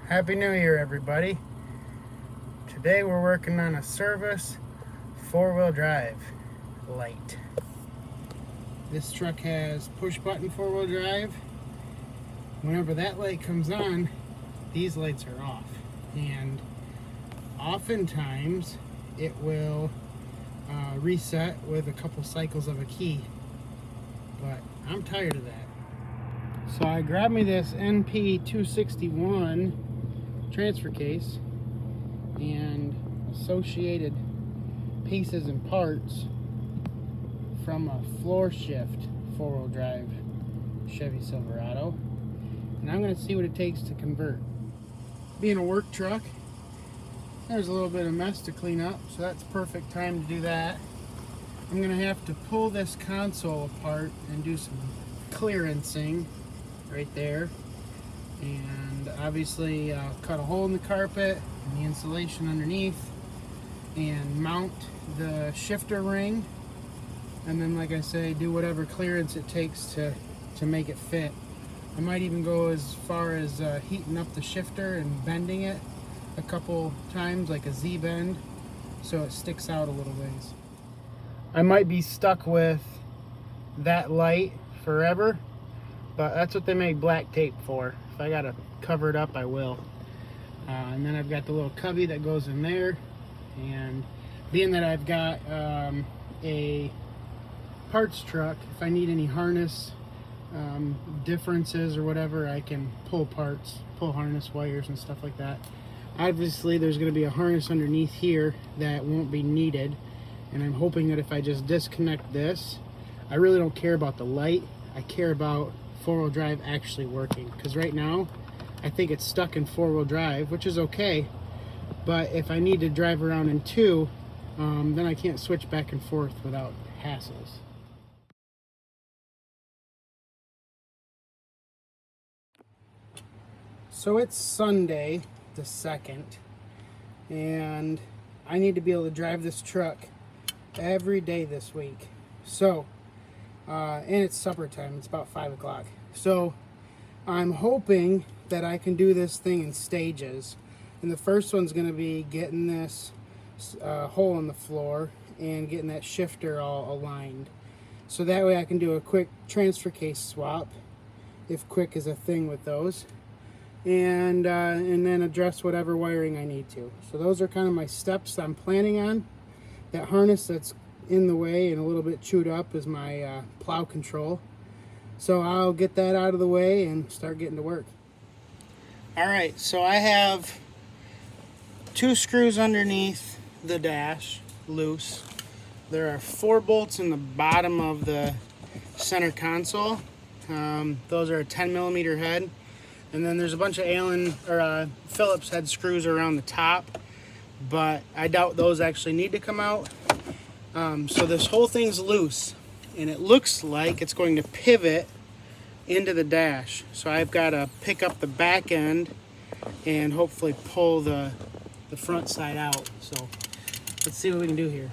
Happy New Year, everybody. Today we're working on a service four-wheel drive light. This truck has push-button four-wheel drive. Whenever that light comes on, these lights are off. And oftentimes it will reset with a couple cycles of a key. But I'm tired of that. So I grabbed me this NP261 transfer case and associated pieces and parts from a floor shift four-wheel drive Chevy Silverado, and I'm going to see what it takes to convert. Being a work truck, there's a little bit of mess to clean up, so that's perfect time to do that. I'm going to have to pull this console apart and do some clearancing right there, and obviously cut a hole in the carpet and the insulation underneath, and mount the shifter ring, and then, like I say, do whatever clearance it takes to make it fit. I might even go as far as heating up the shifter and bending it a couple times, like a Z-bend, so it sticks out a little ways. I might be stuck with that light forever, but that's what they make black tape for. If I gotta cover it up, I will. And then I've got the little cubby that goes in there, and being that I've got a parts truck, if I need any harness differences or whatever, I can pull parts, pull harness wires and stuff like that. Obviously there's going to be a harness underneath here that won't be needed, and I'm hoping that if I just disconnect this, I really don't care about the light, I care about four-wheel drive actually working, because right now I think it's stuck in four-wheel drive, which is okay, but if I need to drive around in two, then I can't switch back and forth without hassles. So it's Sunday the 2nd, and I need to be able to drive this truck every day this week. So and it's supper time, it's about 5 o'clock. So I'm hoping that I can do this thing in stages. And the first one's going to be getting this hole in the floor and getting that shifter all aligned. So that way I can do a quick transfer case swap, if quick is a thing with those. And then address whatever wiring I need to. So those are kind of my steps I'm planning on. That harness that's in the way and a little bit chewed up is my plow control, so I'll get that out of the way and start getting to work. Alright, so I have 2 screws underneath the dash loose. There are 4 bolts in the bottom of the center console. Those are a 10mm head, and then there's a bunch of Phillips head screws around the top, but I doubt those actually need to come out. So this whole thing's loose, and it looks like it's going to pivot into the dash. So I've got to pick up the back end and hopefully pull the front side out. So let's see what we can do here.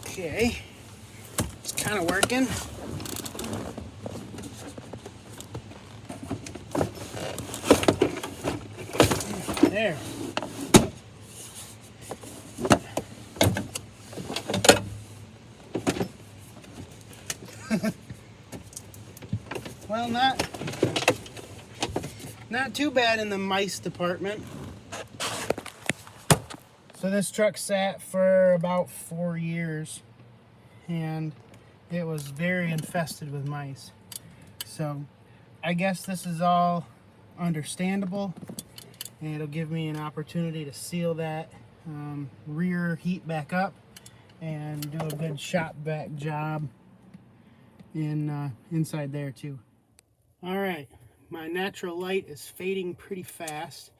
Okay, it's kind of working. There. Well, not too bad in the mice department. So this truck sat for about 4 years, and it was very infested with mice. So I guess this is all understandable, and it'll give me an opportunity to seal that rear heat back up and do a good shop vac job inside there too. All right, my natural light is fading pretty fast,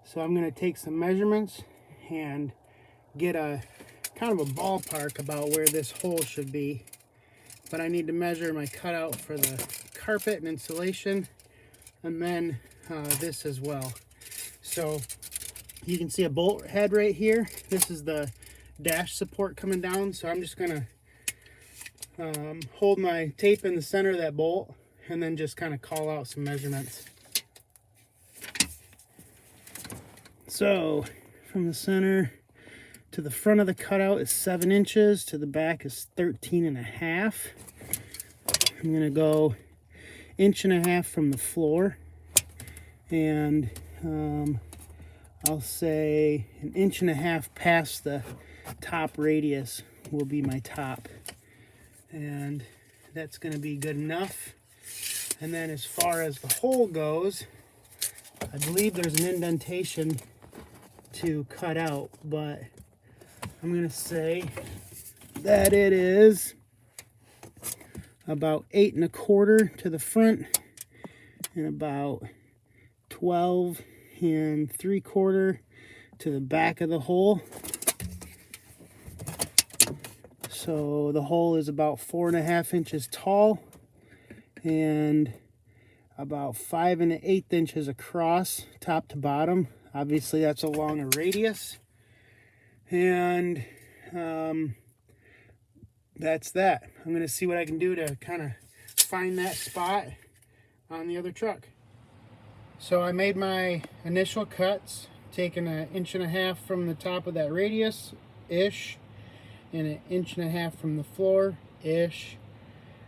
so I'm going to take some measurements and get a kind of a ballpark about where this hole should be. But I need to measure my cutout for the carpet and insulation, and then this as well. So you can see a bolt head right here. This is the dash support coming down, so I'm just gonna hold my tape in the center of that bolt and then just kind of call out some measurements. So from the center to the front of the cutout is 7 inches, to the back is 13.5. I'm gonna go 1.5 inches from the floor, and I'll say 1.5 inches past the top radius will be my top, and that's going to be good enough. And then as far as the hole goes, I believe there's an indentation to cut out, but I'm going to say that it is about 8.25 to the front and about 12.75 to the back of the hole. So the hole is about 4.5 inches tall and about 5 1/8 inches across, top to bottom. Obviously that's along a radius, and that's that. I'm going to see what I can do to kind of find that spot on the other truck. So I made my initial cuts, taking 1.5 inches from the top of that radius-ish, and 1.5 inches from the floor-ish,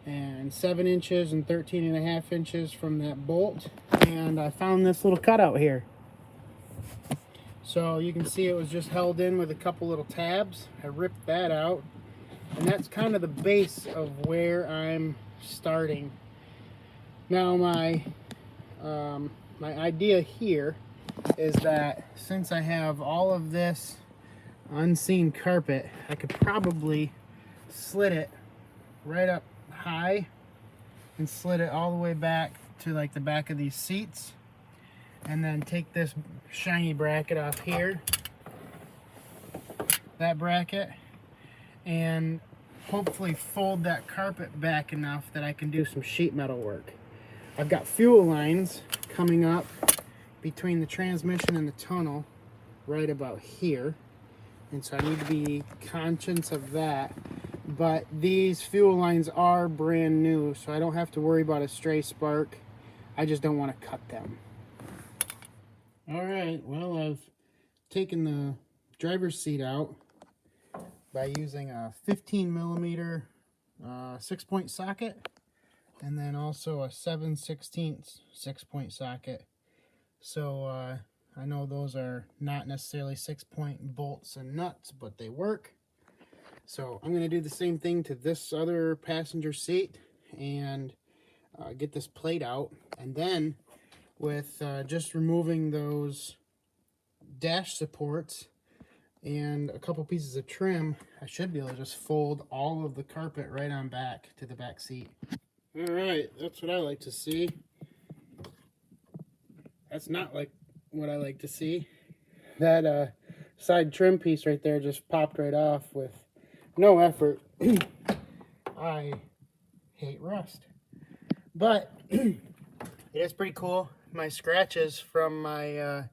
and 7 inches and 13.5 inches from that bolt. And I found this little cutout here. So you can see it was just held in with a couple little tabs. I ripped that out, and that's kind of the base of where I'm starting. Now my idea here is that since I have all of this unseen carpet, I could probably slit it right up high and slit it all the way back to like the back of these seats, and then take this shiny bracket off here, that bracket, and hopefully fold that carpet back enough that I can do some sheet metal work. I've got fuel lines coming up between the transmission and the tunnel right about here, and so I need to be conscious of that. But these fuel lines are brand new, so I don't have to worry about a stray spark. I just don't want to cut them. Alright, well, I've taken the driver's seat out by using a 15mm 6-point socket, and then also a 7/16 6-point socket. So I know those are not necessarily 6-point bolts and nuts, but they work. So I'm going to do the same thing to this other passenger seat and get this plate out. And then with just removing those dash supports and a couple pieces of trim, I should be able to just fold all of the carpet right on back to the back seat. Alright, that's what I like to see. That's not like what I like to see. That side trim piece right there just popped right off with no effort. I hate rust. But it is pretty cool. My scratches from my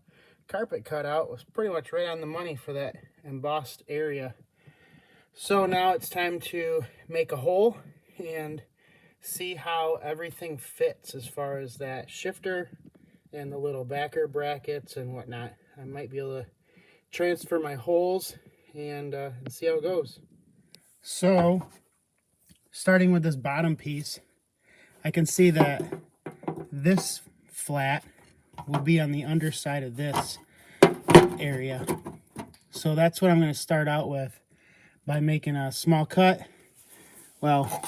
carpet cutout was pretty much right on the money for that embossed area. So now it's time to make a hole and see how everything fits as far as that shifter and the little backer brackets and whatnot. I might be able to transfer my holes and see how it goes. So, starting with this bottom piece, I can see that this flat will be on the underside of this area. So that's what I'm going to start out with by making a small cut. Well,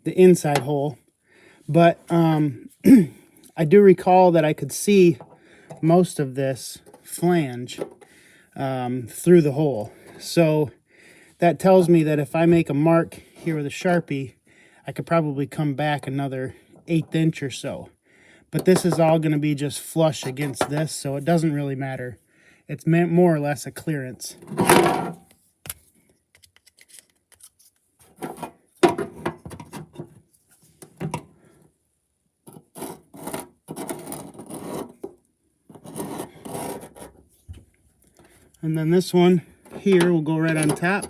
the inside hole. But I do recall that I could see most of this flange through the hole. So that tells me that if I make a mark here with a Sharpie, I could probably come back another 1/8 inch or so. But this is all going to be just flush against this, so it doesn't really matter. It's more or less a clearance. And then this one here will go right on top.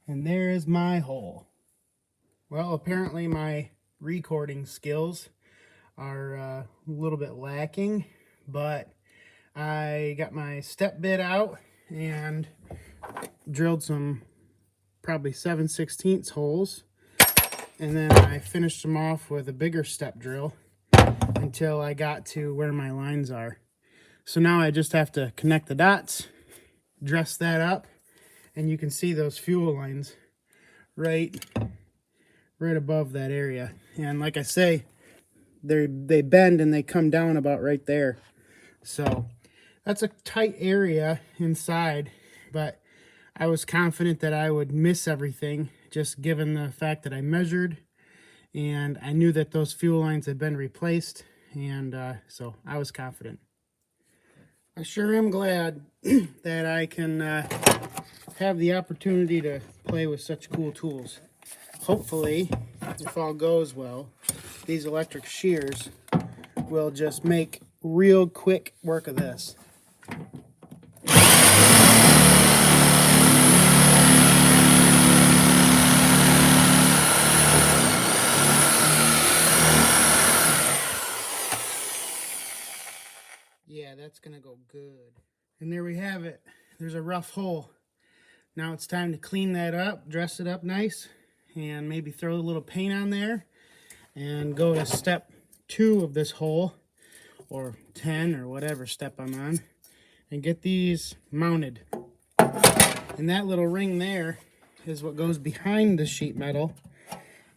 And there is my hole. Well, apparently my recording skills are a little bit lacking, but I got my step bit out and drilled some probably 7/16 holes, and then I finished them off with a bigger step drill until I got to where my lines are. So now I just have to connect the dots, dress that up, and you can see those fuel lines right above that area. And like I say, they bend and they come down about right there. So that's a tight area inside, but I was confident that I would miss everything, just given the fact that I measured and I knew that those fuel lines had been replaced, and so I was confident. I sure am glad that I can have the opportunity to play with such cool tools. Hopefully, if all goes well, these electric shears will just make real quick work of this. Yeah, that's gonna go good. And there we have it. There's a rough hole. Now it's time to clean that up, dress it up nice, and maybe throw a little paint on there and go to step 2 of this hole, or 10 or whatever step I'm on, and get these mounted. And that little ring there is what goes behind the sheet metal,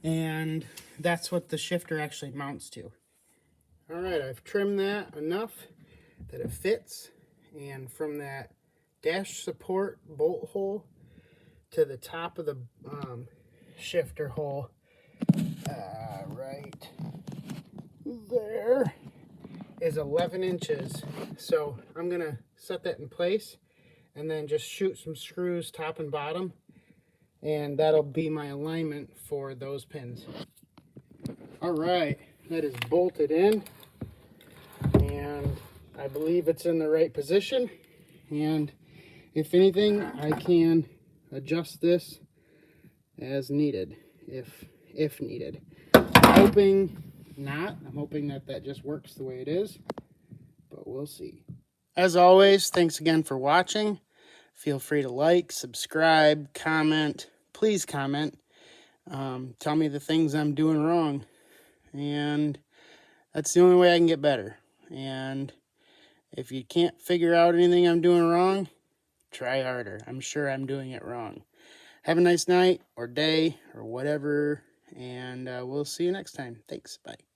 and that's what the shifter actually mounts to. All right, I've trimmed that enough that it fits, and from that dash support bolt hole to the top of the shifter hole, right there, is 11 inches. So I'm gonna set that in place and then just shoot some screws top and bottom, and that'll be my alignment for those pins. All right, that is bolted in, and I believe it's in the right position, and if anything, I can adjust this as needed, if needed. I'm hoping not. I'm hoping that that just works the way it is, but we'll see. As always, thanks again for watching. Feel free to like, subscribe, comment. Please comment. Tell me the things I'm doing wrong, and that's the only way I can get better. And if you can't figure out anything I'm doing wrong, try harder. I'm sure I'm doing it wrong. Have a nice night or day or whatever, and we'll see you next time. Thanks. Bye.